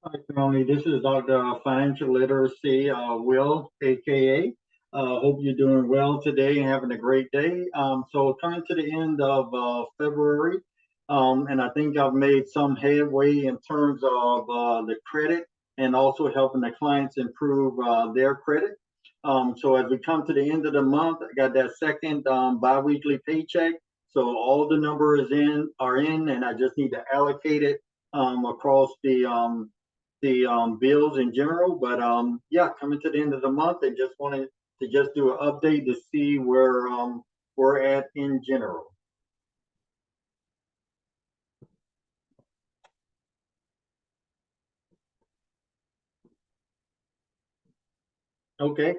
Hi, family. This is Dr. Financial Literacy, Will, aka. Hope you're doing well today and having a great day. So, coming to the end of February, and I think I've made some headway in terms of the credit and also helping the clients improve their credit. So, as we come to the end of the month, I got that second biweekly paycheck. So, all the numbers are in, and I just need to allocate it across the bills in general. But yeah, coming to the end of the month, I just wanted to just do an update to see where we're at in general. Okay,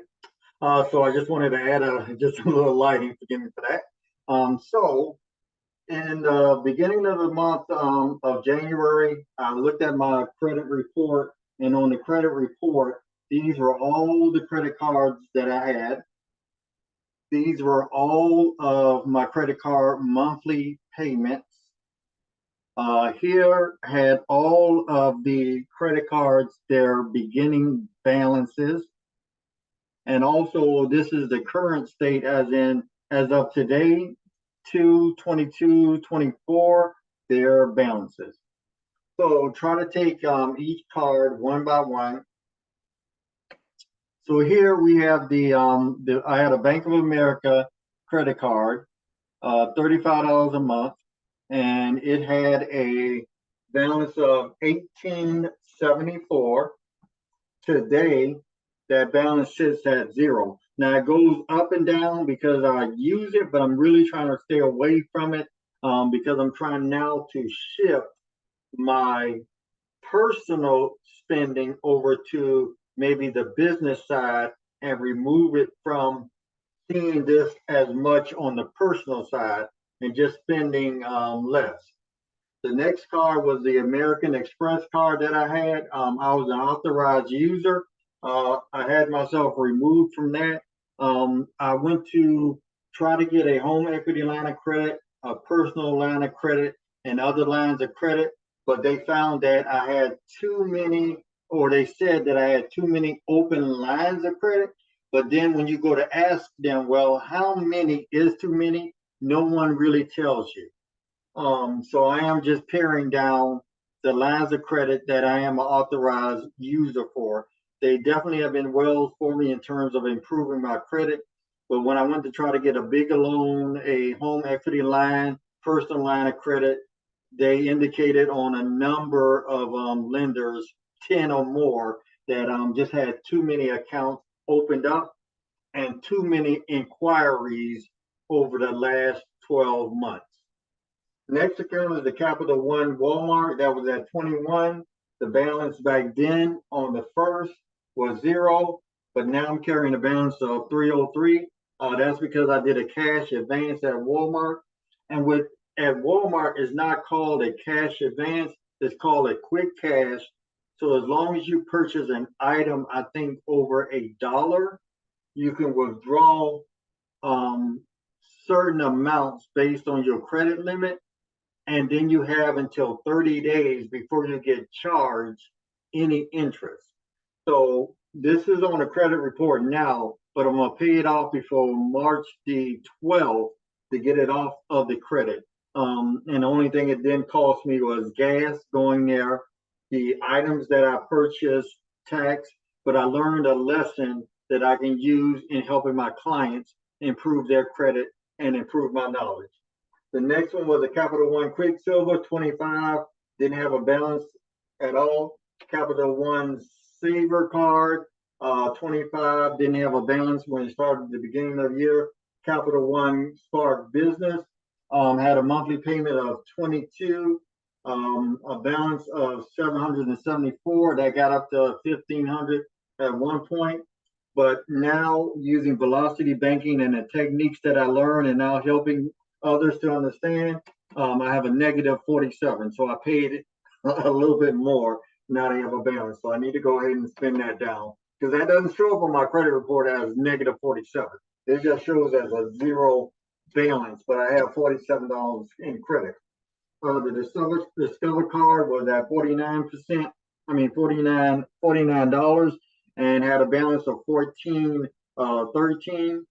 so I just wanted to add just a little lighting. Forgive me for that. So in the beginning of the month of January, I looked at my credit report, and on the credit report, these were all the credit cards that I had. These were all of my credit card monthly payments. Here had all of the credit cards, their beginning balances. And also, this is the current state as of today, 2/22/24, their balances. So try to take each card one by one. So here we have I had a Bank of America credit card, $35 a month, and it had a balance of $18.74. Today, that balance sits at zero. Now it goes up and down because I use it, but I'm really trying to stay away from it because I'm trying now to shift my personal spending over to maybe the business side and remove it from seeing this as much on the personal side and just spending less. The next card was the American Express card that I had. I was an authorized user. I had myself removed from that. I went to try to get a home equity line of credit, a personal line of credit, and other lines of credit, but they found that I had too many, or they said that I had too many open lines of credit. But then when you go to ask them, well, how many is too many? No one really tells you. So I am just paring down the lines of credit that I am an authorized user for. They definitely have been well for me in terms of improving my credit. But when I went to try to get a bigger loan, a home equity line, personal line of credit, they indicated on a number of lenders, 10 or more, that just had too many accounts opened up and too many inquiries over the last 12 months. Next account is the Capital One Walmart. That was at 21. The balance back then on the first was zero, but now I'm carrying a balance of 303. That's because I did a cash advance at Walmart. And at Walmart, it's not called a cash advance, it's called a quick cash. So as long as you purchase an item, I think over $1, you can withdraw certain amounts based on your credit limit. And then you have until 30 days before you get charged any interest. So this is on a credit report now, but I'm going to pay it off before March the 12th to get it off of the credit. And the only thing it didn't cost me was gas going there, the items that I purchased, tax, but I learned a lesson that I can use in helping my clients improve their credit and improve my knowledge. The next one was a Capital One Quicksilver, 25, didn't have a balance at all. Capital One Saver card, 25, didn't have a balance when it started at the beginning of the year. Capital One Spark Business had a monthly payment of 22, a balance of 774. That got up to 1,500 at one point. But now using velocity banking and the techniques that I learned and now helping others to understand, I have a negative 47. So I paid a little bit more. Now they have a balance. So I need to go ahead and spend that down because that doesn't show up on my credit report as negative 47. It just shows as a zero balance, but I have $47 in credit. The Discover card was at 49%. $49 and had a balance of 13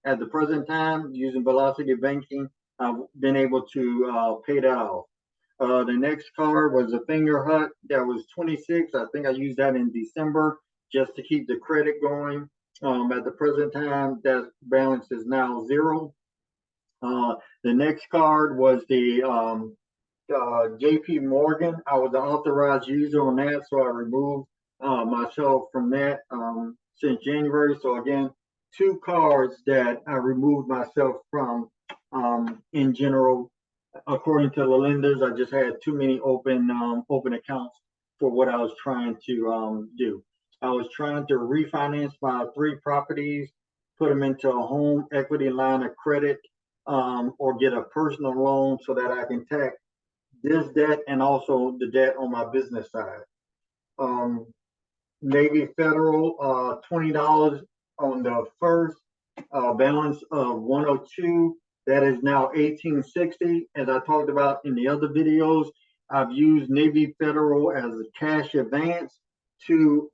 at the present time. Using velocity banking, I've been able to pay that off. The next card was a finger hut that was 26. I think I used that in December just to keep the credit going. At the present time, that balance is now 0. The next card was the JP Morgan. I was the authorized user on that, so I removed myself from that since January. So again, 2 cards that I removed myself from in general. According to the lenders, I just had too many open accounts for what I was trying to do. I was trying to refinance my 3 properties, put them into a home equity line of credit, or get a personal loan so that I can tack this debt and also the debt on my business side. Navy Federal, $20 on the first, balance of 102. That is now 1860. As I talked about in the other videos, I've used Navy Federal as a cash advance to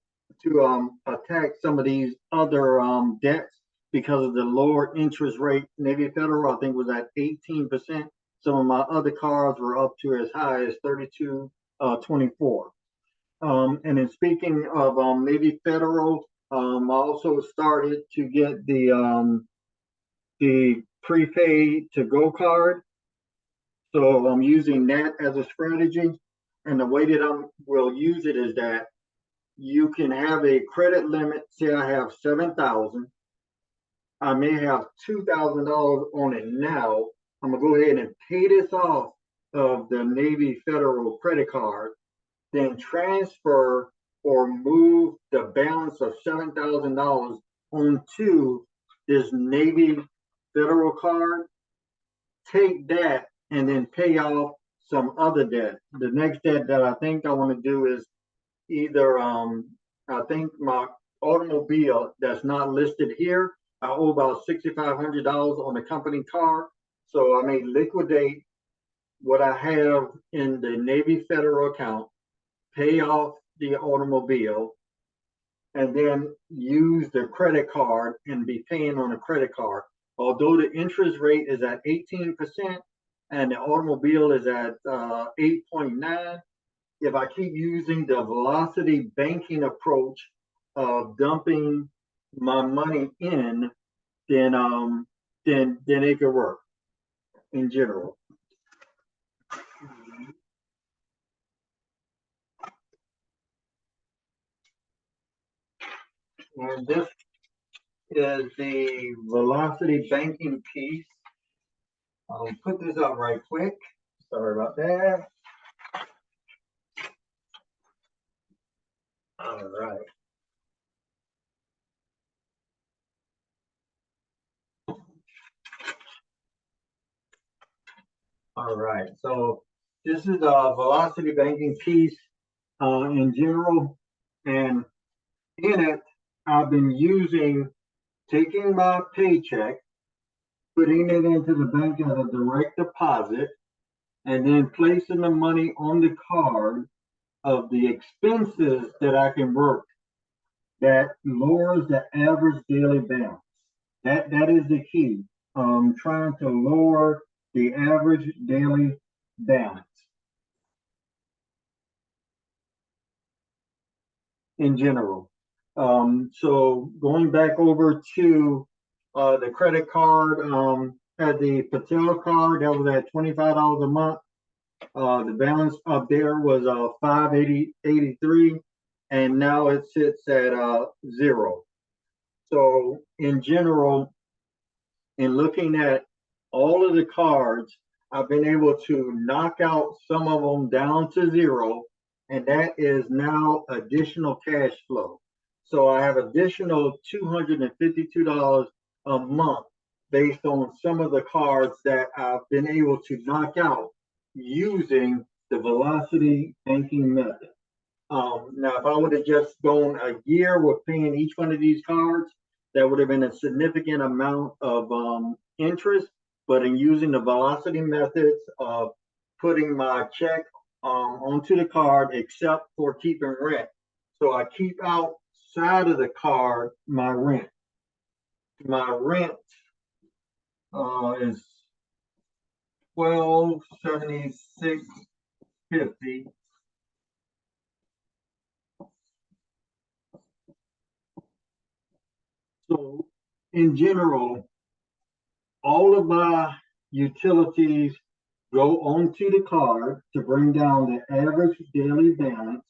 attack some of these other debts because of the lower interest rate. Navy Federal, I think, was at 18%. Some of my other cards were up to as high as 32.24. And then speaking of Navy Federal, I also started to get the prepaid to go card. So I'm using that as a strategy. And the way that I will use it is that you can have a credit limit. Say I have 7,000. I may have $2,000 on it now. I'm gonna go ahead and pay this off of the Navy Federal credit card, then transfer or move the balance of $7,000 onto this Navy Federal card, take that, and then pay off some other debt. The next debt that I think I want to do is either I think my automobile that's not listed here. I owe about $6,500 on the company car, so I may liquidate what I have in the Navy Federal account, pay off the automobile, and then use the credit card and be paying on a credit card. Although the interest rate is at 18% and the automobile is at 8.9, if I keep using the velocity banking approach of dumping my money in, then it could work in general. And this is the velocity banking piece. I'll put this up right quick. Sorry about that. All right. All right. So this is a velocity banking piece in general. And in it, I've been taking my paycheck, putting it into the bank as a direct deposit, and then placing the money on the card of the expenses that I can work that lowers the average daily balance. That is the key. Trying to lower the average daily balance in general. So going back over to the credit card, at the Patel card, that was at $25 a month. The balance up there was $583, and now it sits at 0. So in general, in looking at all of the cards, I've been able to knock out some of them down to 0, and that is now additional cash flow. So I have additional $252 a month based on some of the cards that I've been able to knock out using the velocity banking method. Now, if I would have just gone a year with paying each one of these cards, that would have been a significant amount of interest. But in using the velocity methods of putting my check onto the card, except for keeping rent, So I keep outside of the card my rent. My rent is $1276.50. So in general, all of my utilities go onto the card to bring down the average daily balance,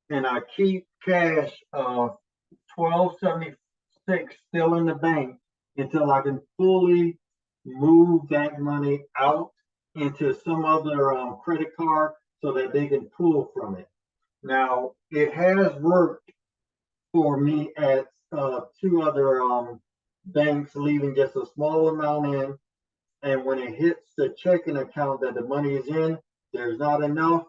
and I keep cash of $1276 still in the bank until I can fully move that money out into some other credit card so that they can pull from it. Now, it has worked for me at two other banks, leaving just a small amount in. And when it hits the checking account that the money is in, there's not enough.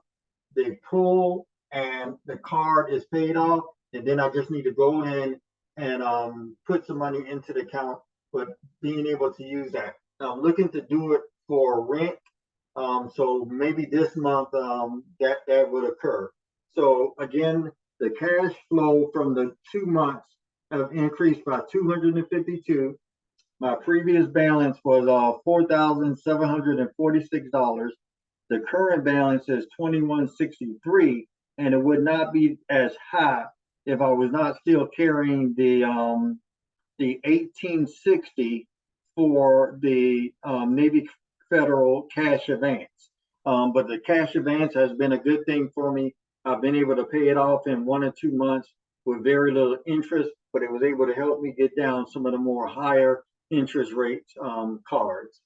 They pull and the card is paid off. And then I just need to go in and put some money into the account, but being able to use that. Now, I'm looking to do it for rent. So maybe this month that would occur. So again, the cash flow from the 2 months have increased by 252. My previous balance was $4,746. The current balance is $2163, and it would not be as high if I was not still carrying the $1860 for the Navy Federal cash advance. But the cash advance has been a good thing for me. I've been able to pay it off in 1 or 2 months with very little interest, but it was able to help me get down some of the more higher interest rates cards.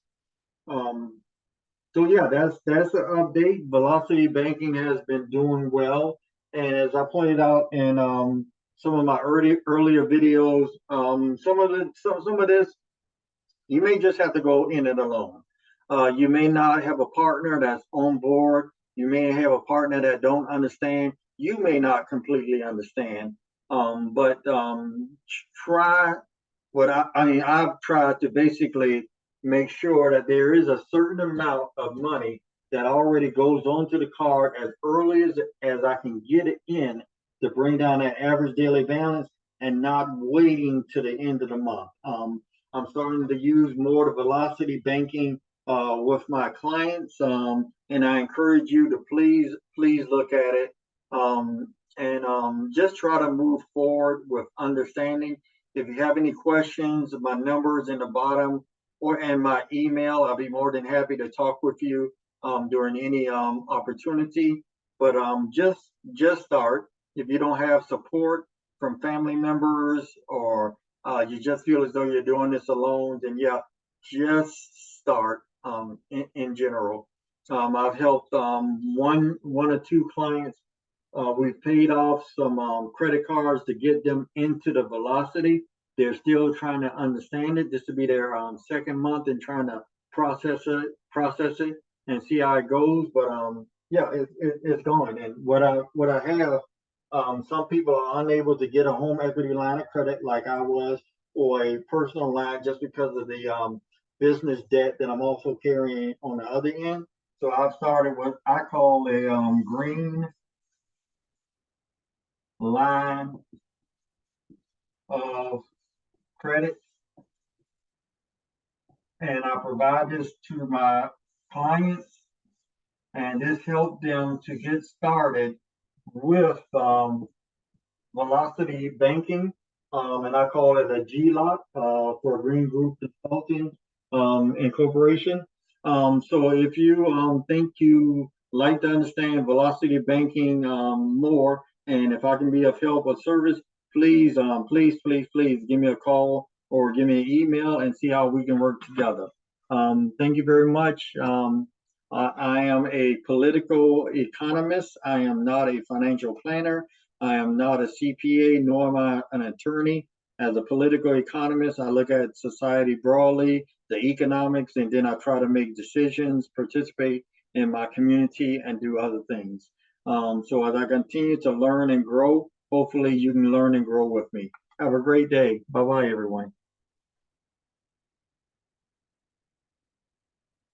So yeah, that's the update. Velocity Banking has been doing well, and as I pointed out in some of my earlier videos, some of this you may just have to go in it alone. You may not have a partner that's on board. You may have a partner that don't understand. You may not completely understand. But try what I've tried to basically make sure that there is a certain amount of money that already goes onto the card as early as I can get it in to bring down that average daily balance and not waiting to the end of the month. I'm starting to use more the velocity banking with my clients, and I encourage you to please look at it and just try to move forward with understanding. If you have any questions, my number is in the bottom and my email. I'll be more than happy to talk with you during any opportunity. But just start. If you don't have support from family members or you just feel as though you're doing this alone, then yeah, just start in general. I've helped one or two clients. We've paid off some credit cards to get them into the velocity. They're still trying to understand it. This will be their second month and trying to process it and see how it goes. But yeah, it's going. And what I have, some people are unable to get a home equity line of credit like I was, or a personal line just because of the business debt that I'm also carrying on the other end. So I've started what I call a green line of credit, and I provide this to my clients, and this helped them to get started with velocity banking, and I call it a GLOC for Green Group Consulting Incorporation. So if you think you like to understand velocity banking more, and if I can be of help or service, please give me a call or give me an email and see how we can work together. Thank you very much. I am a political economist. I am not a financial planner. I am not a CPA, nor am I an attorney. As a political economist, I look at society broadly, the economics, and then I try to make decisions, participate in my community, and do other things. So as I continue to learn and grow, hopefully you can learn and grow with me. Have a great day. Bye-bye, everyone.